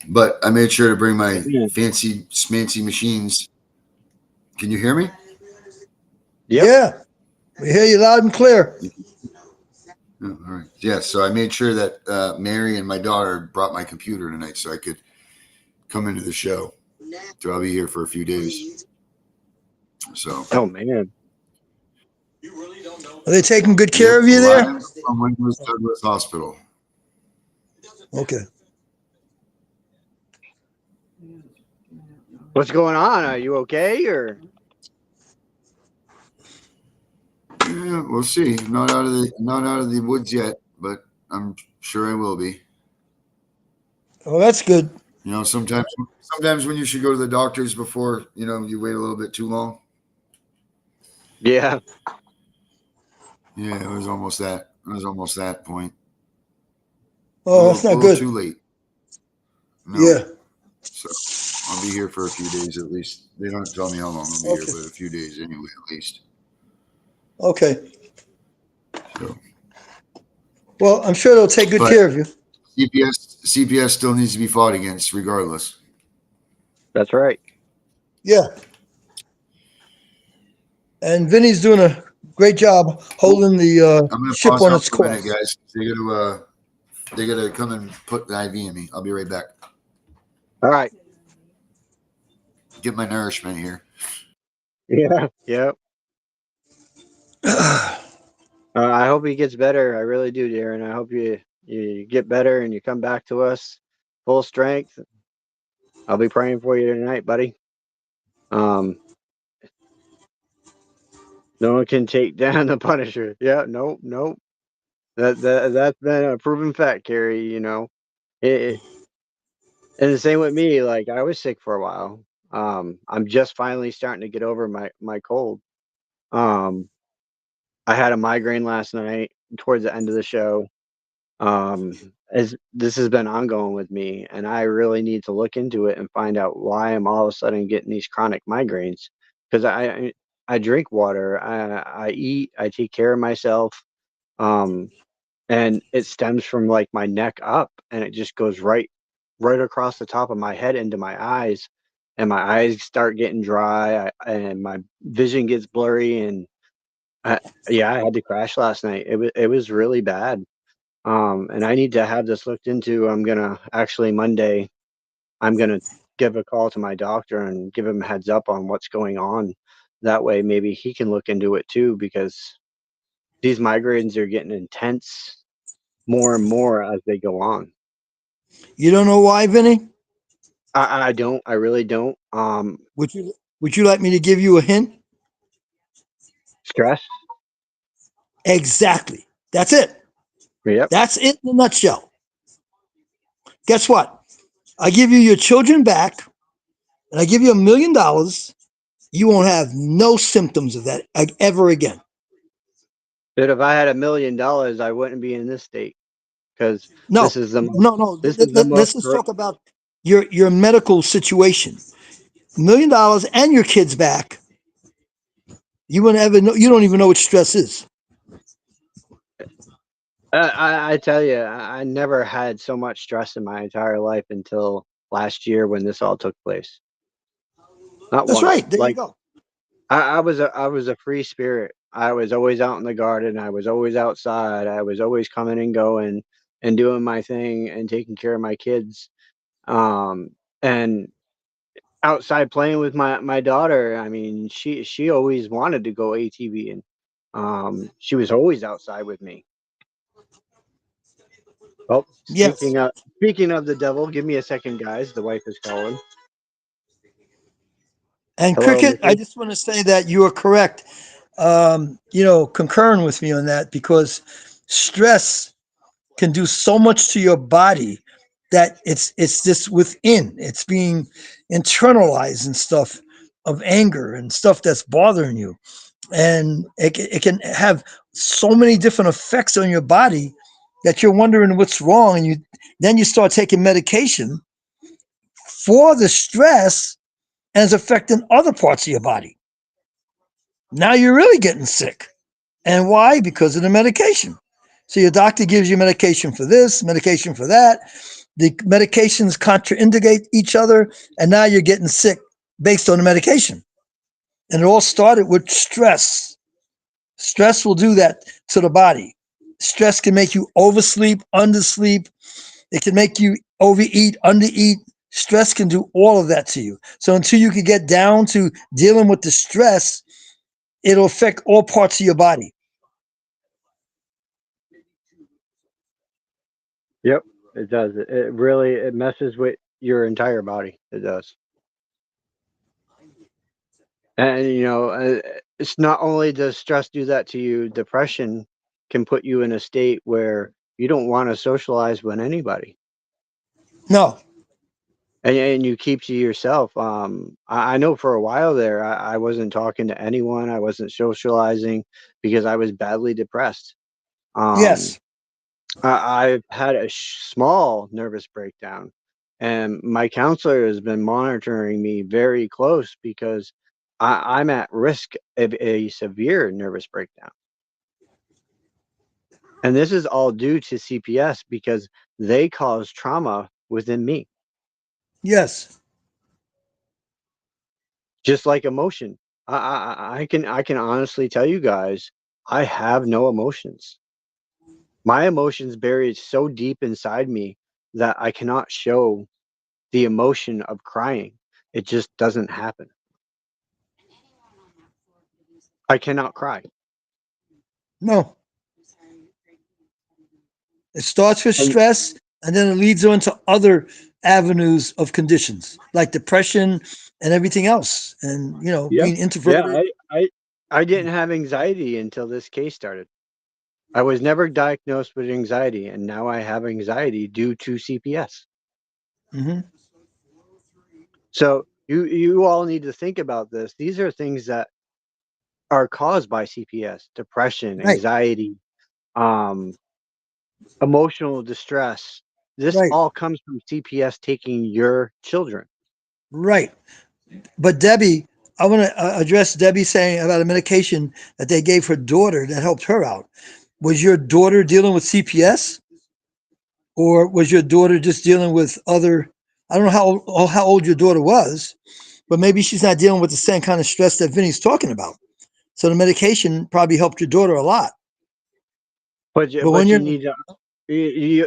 But I made sure to bring my Yeah. fancy smancy machines. Can you hear me? Yep. Yeah. We hear you loud and clear. Oh, all right. Yeah. So I made sure that Mary and my daughter brought my computer tonight so I could come into the show. So I'll be here for a few days. So. Oh man. Are they taking good care Yep, of you there? live from Windless Douglas Hospital. Okay. What's going on? Are you okay or? Yeah, we'll see. Not out of the woods yet, but I'm sure I will be. Oh, that's good. You know, sometimes when you should go to the doctors before, you wait a little bit too long. Yeah. Yeah, it was almost that. It was almost that point. Oh, that's a not little good. too late. No. Yeah. So I'll be here for a few days at least. They don't tell me how long I'll be here, but a few days anyway, at least. Okay. So. Well, I'm sure they'll take good care of you. CPS still needs to be fought against, regardless. That's right. Yeah. And Vinny's doing a great job holding the I'm gonna ship pause on out its for a minute, course. guys. They gotta come and put the IV in me. I'll be right back. All right. Get my nourishment here. Yeah. Yep. I hope he gets better. I really do, Darren. I hope you get better and you come back to us full strength. I'll be praying for you tonight, buddy. No one can take down the Punisher. Yeah, nope. That's been a proven fact, Carrie. And the same with me. Like I was sick for a while. I'm just finally starting to get over my cold. Um, I had a migraine last night towards the end of the show. As this has been ongoing with me, and I really need to look into it and find out why I'm all of a sudden getting these chronic migraines. Because I drink water, I eat, I take care of myself, and it stems from like my neck up, and it just goes right across the top of my head into my eyes, and my eyes start getting dry, and my vision gets blurry, and yeah, I had to crash last night. It was really bad. And I need to have this looked into. I'm gonna actually Monday, I'm gonna give a call to my doctor and give him a heads up on what's going on. That way, maybe he can look into it too, because these migraines are getting intense more and more as they go on. You don't know why, Vinny? I don't. I really don't. Would you like me to give you a hint? Stress. Exactly. That's it. Yep. That's it in a nutshell. Guess what? I give you your children back, and I give you $1 million. You won't have no symptoms of that ever again. But if I had $1 million, I wouldn't be in this state, because No, this is the no. this is the most. Let's just talk about your medical situation. $1 million and your kids back. You wouldn't ever know. You don't even know what stress is. I tell you, I never had so much stress in my entire life until last year when this all took place. Not That's once. right. There you Like go. I was a free spirit. I was always out in the garden. I was always outside. I was always coming and going and doing my thing and taking care of my kids. And outside playing with my daughter. I mean, she always wanted to go ATV, and she was always outside with me. Oh, Yes. speaking of the devil, give me a second, guys. The wife is calling. And Hello, Cricket, I Missy. just want to say that you are correct. Concurring with me on that, because stress can do so much to your body that it's just within. It's being internalized and stuff of anger and stuff that's bothering you, and it can have so many different effects on your body that you're wondering what's wrong, and you start taking medication for the stress, and it's affecting other parts of your body. Now you're really getting sick. And why? Because of the medication. So your doctor gives you medication for this, medication for that. The medications contraindicate each other, and now you're getting sick based on the medication. And it all started with stress. Stress will do that to the body. Stress can make you oversleep, undersleep. It can make you overeat, undereat. Stress can do all of that to you. So until you can get down to dealing with the stress, it'll affect all parts of your body. Yep, it does. It really it messes with your entire body. It does. And it's not only does stress do that to you, depression can put you in a state where you don't want to socialize with anybody. No. And you keep to yourself. I know for a while there, I wasn't talking to anyone. I wasn't socializing because I was badly depressed. Um, Yes. I've had a small nervous breakdown, and my counselor has been monitoring me very close because I'm at risk of a severe nervous breakdown. And this is all due to CPS because they cause trauma within me, Yes. just like emotion. I can honestly tell you guys, I have no emotions. My emotions buried so deep inside me that I cannot show the emotion of crying. It just doesn't happen. I cannot cry. No. It starts with And stress and then it leads on to other avenues of conditions like depression and everything else. And, yeah, being yeah, introverted. I didn't have anxiety until this case started. I was never diagnosed with anxiety, and now I have anxiety due to CPS. Hmm. So you all need to think about this. These are things that are caused by CPS: depression, Right. anxiety, um, emotional distress. This Right. all comes from CPS taking your children. Right. But Debbie, I want to address Debbie saying about a medication that they gave her daughter that helped her out. Was your daughter dealing with CPS, or was your daughter just dealing with other? I don't know how old your daughter was, but maybe she's not dealing with the same kind of stress that Vinny's talking about. So the medication probably helped your daughter a lot. But when But you're you need to.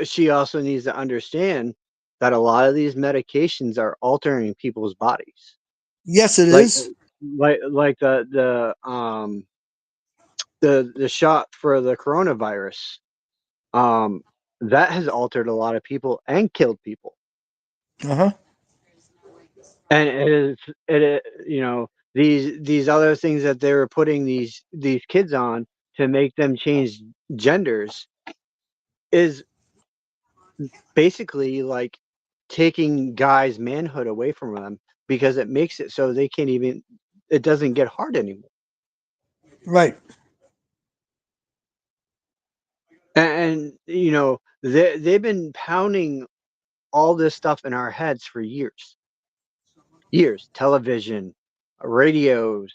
She also needs to understand that a lot of these medications are altering people's bodies. yes, it Like is. like the shot for the coronavirus. Um, that has altered a lot of people and killed people. Uh huh. And these other things that they were putting these kids on to make them change genders is basically like taking guys' manhood away from them because it makes it so they can't even it doesn't get hard anymore. Right. And they've been pounding all this stuff in our heads for years. Years. Television, radios,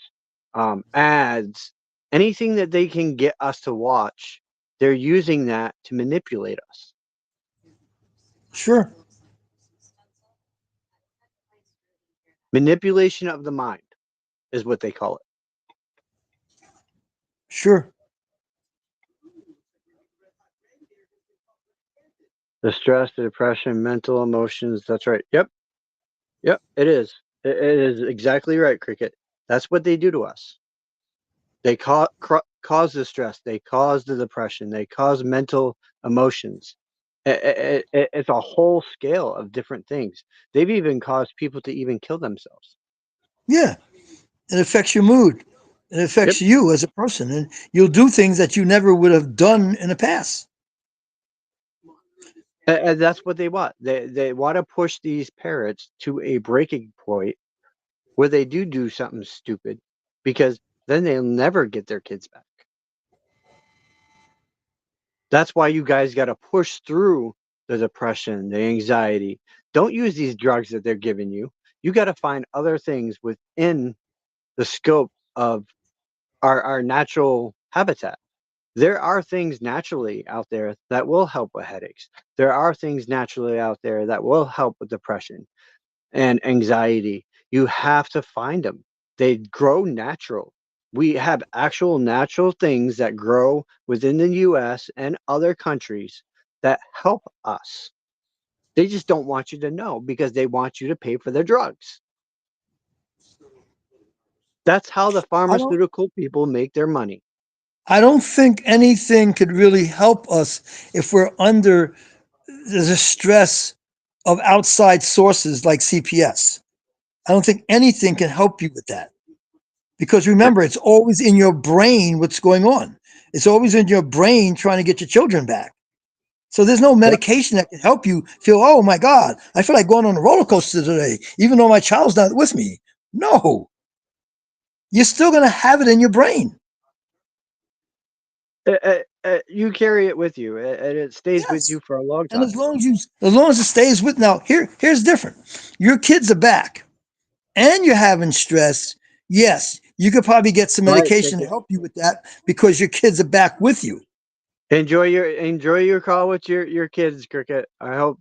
ads, anything that they can get us to watch, they're using that to manipulate us. Sure. Manipulation of the mind is what they call it. Sure. The stress, the depression, mental emotions. That's right. Yep. Yep. It is. It is exactly right, Cricket. That's what they do to us. They cause the stress. They cause the depression. They cause mental emotions. It's a whole scale of different things. They've even caused people to even kill themselves. Yeah. It affects your mood. It Yep. affects you as a person, and you'll do things that you never would have done in the past. And that's what they want. They want to push these parents to a breaking point where they do something stupid because then they'll never get their kids back. That's why you guys got to push through the depression, the anxiety. Don't use these drugs that they're giving you. You got to find other things within the scope of our natural habitat. There are things naturally out there that will help with headaches. There are things naturally out there that will help with depression and anxiety. You have to find them. They grow natural. We have actual natural things that grow within the US and other countries that help us. They just don't want you to know because they want you to pay for their drugs. That's how the I don't pharmaceutical people make their money. I don't think anything could really help us if we're under the stress of outside sources like CPS. I don't think anything can help you with that. Because remember, it's always in your brain what's going on. It's always in your brain trying to get your children back. So there's no Yep. medication that can help you feel, oh my God, I feel like going on a roller coaster today, even though my child's not with me. No, you're still going to have it in your brain. You carry it with you, and it stays with Yes. you for a long And time. as long as it stays with, now here's different. Your kids are back and you're having stress. Yes, you could probably get some All right, medication to Cricket. help you with that because your kids are back with you. Enjoy your call with your kids, Cricket. I hope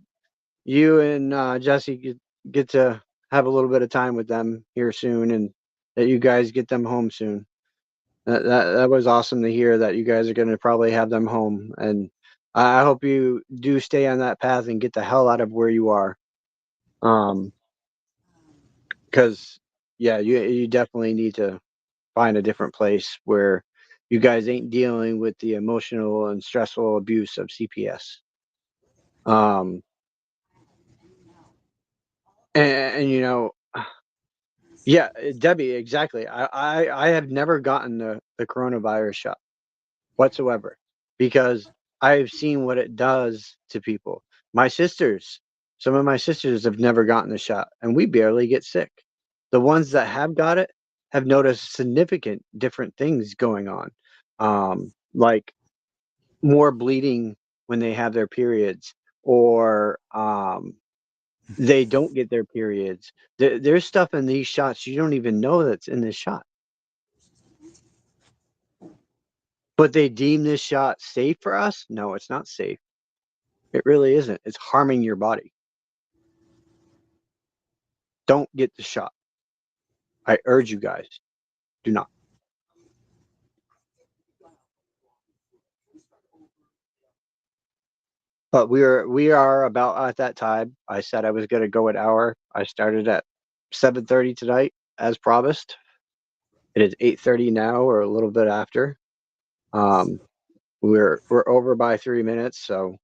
you and Jesse get to have a little bit of time with them here soon, and that you guys get them home soon. That was awesome to hear that you guys are going to probably have them home, and I hope you do stay on that path and get the hell out of where you are. Because yeah, you definitely need to find a different place where you guys ain't dealing with the emotional and stressful abuse of CPS. Um, and you know, yeah, Debbie, exactly. I have never gotten the coronavirus shot whatsoever because I've seen what it does to people. My sisters, some of my sisters have never gotten the shot, and we barely get sick. The ones that have got it have noticed significant different things going on, like more bleeding when they have their periods, or they don't get their periods. There's stuff in these shots you don't even know that's in this shot. But they deem this shot safe for us? No, it's not safe. It really isn't. It's harming your body. Don't get the shot. I urge you guys, do not. But we are about at that time. I said I was going to go an hour. I started at 7:30 tonight, as promised. It is 8:30 now, or a little bit after. Um, we're over by 3 minutes, so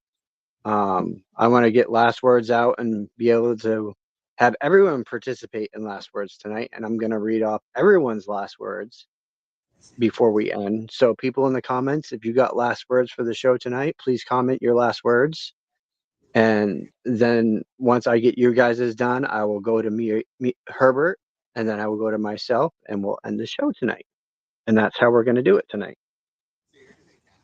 I want to get last words out and be able to have everyone participate in last words tonight. And I'm going to read off everyone's last words before we end. So, people in the comments, if you got last words for the show tonight, please comment your last words. And then once I get your guys' done, I will go to me, Herbert, and then I will go to myself, and we'll end the show tonight. And that's how we're going to do it tonight.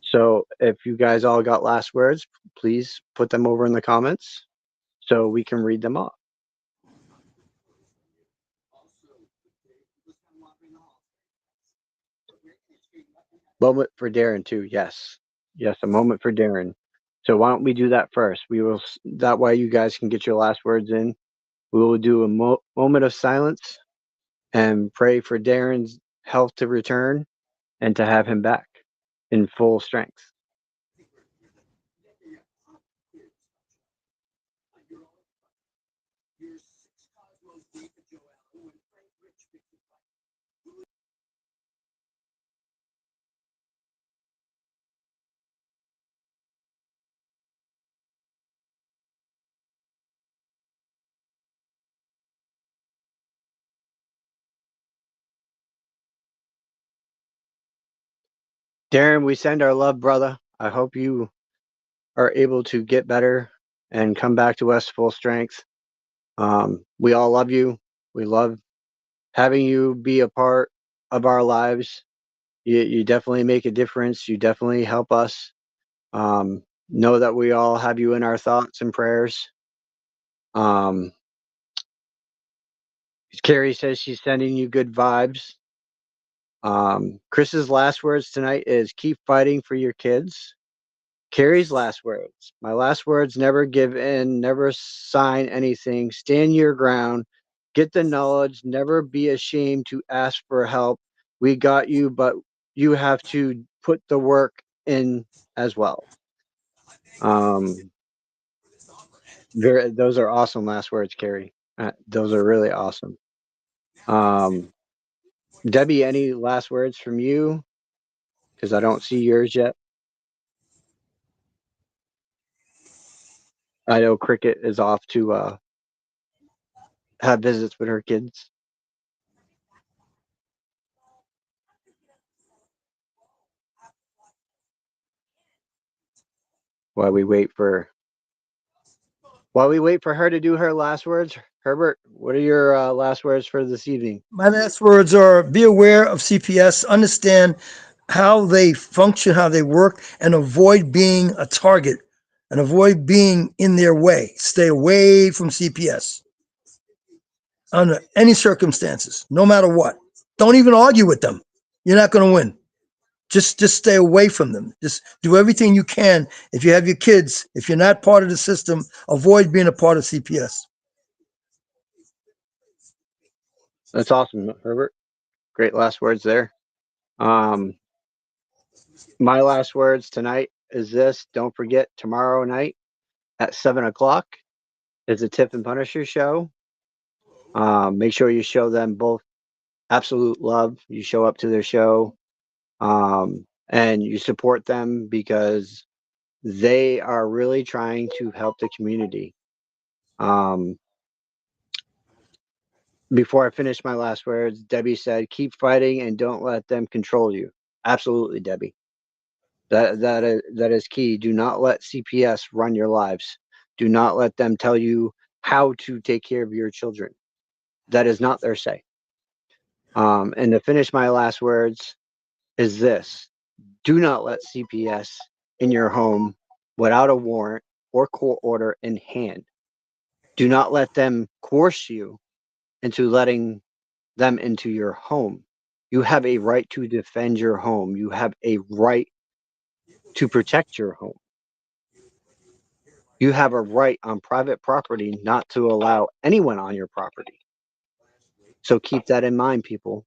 So if you guys all got last words, please put them over in the comments so we can read them off. Moment for Darren too. Yes. Yes, a moment for Darren. So why don't we do that first? We will, that way you guys can get your last words in. We will do a moment of silence and pray for Darren's health to return and to have him back in full strength. Darren, we send our love, brother. I hope you are able to get better and come back to us full strength. We all love you. We love having you be a part of our lives. You definitely make a difference. You definitely help us. Know that we all have you in our thoughts and prayers. Um, Carrie says she's sending you good vibes. Chris's last words tonight is keep fighting for your kids. Carrie's last words. My last words, never give in, never sign anything, stand your ground, get the knowledge, never be ashamed to ask for help, We got you, but you have to put the work in as well. Those are awesome last words, Carrie. Those are really awesome. Debbie, any last words from you? Because I don't see yours yet. I know Cricket is off to have visits with her kids. While we wait for her to do her last words, Herbert, what are your last words for this evening? My last words are: be aware of CPS, understand how they function, how they work, and avoid being a target and avoid being in their way. Stay away from CPS under any circumstances, no matter what. Don't even argue with them. You're not going to win. Just stay away from them. Just do everything you can. If you have your kids, if you're not part of the system, avoid being a part of CPS. That's awesome, Herbert. Great last words there. My last words tonight is this: don't forget, tomorrow night at 7:00 is the Tiff and Punisher show. Make sure you show them both absolute love. You show up to their show, and you support them because they are really trying to help the community. Before I finish my last words, Debbie said, keep fighting and don't let them control you. Absolutely, Debbie. That is key. Do not let CPS run your lives. Do not let them tell you how to take care of your children. That is not their say. And to finish my last words is this: do not let CPS in your home without a warrant or court order in hand. Do not let them coerce you into letting them into your home. You have a right to defend your home. You have a right to protect your home. You have a right on private property not to allow anyone on your property. So keep that in mind, people.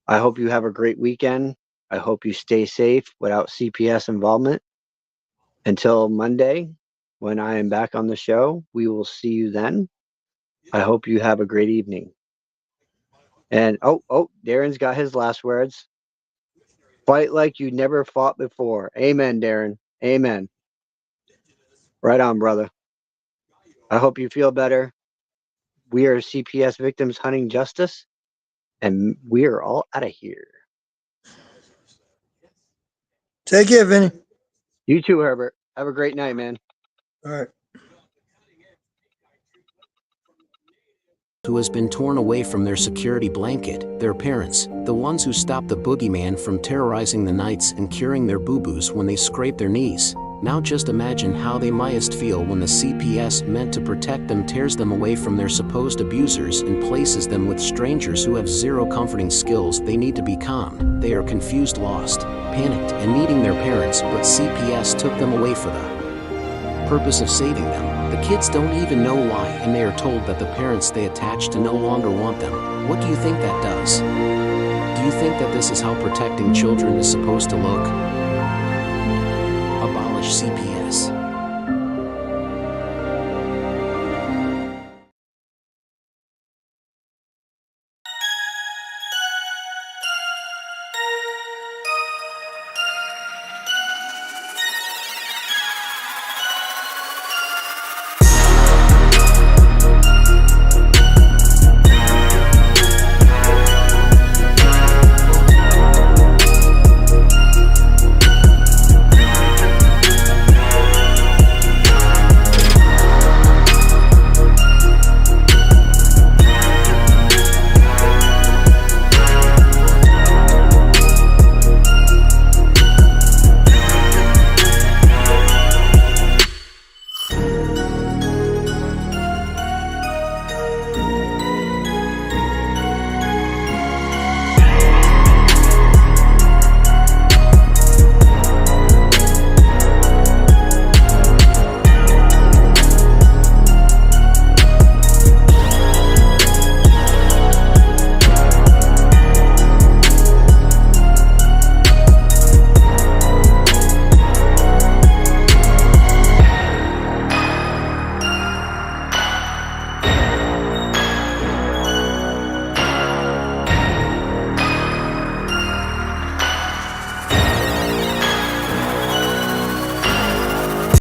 I hope you have a great weekend. I hope you stay safe without CPS involvement. Until Monday, when I am back on the show, we will see you then. I hope you have a great evening. And Darren's got his last words. Fight like you never fought before. Amen, Darren. Amen. Right on, brother. I hope you feel better. We are CPS Victims Hunting Justice, and we are all out of here. Take care, Vinny. You too, Herbert. Have a great night, man. All right. Who has been torn away from their security blanket, their parents, the ones who stopped the boogeyman from terrorizing the nights and curing their boo-boos when they scraped their knees. Now just imagine how they mightest feel when the CPS meant to protect them tears them away from their supposed abusers and places them with strangers who have zero comforting skills. They need to be calm. They are confused, lost, panicked, and needing their parents, but CPS took them away for the purpose of saving them. The kids don't even know why, and they are told that the parents they attach to no longer want them. What do you think that does? Do you think that this is how protecting children is supposed to look? Abolish CPS.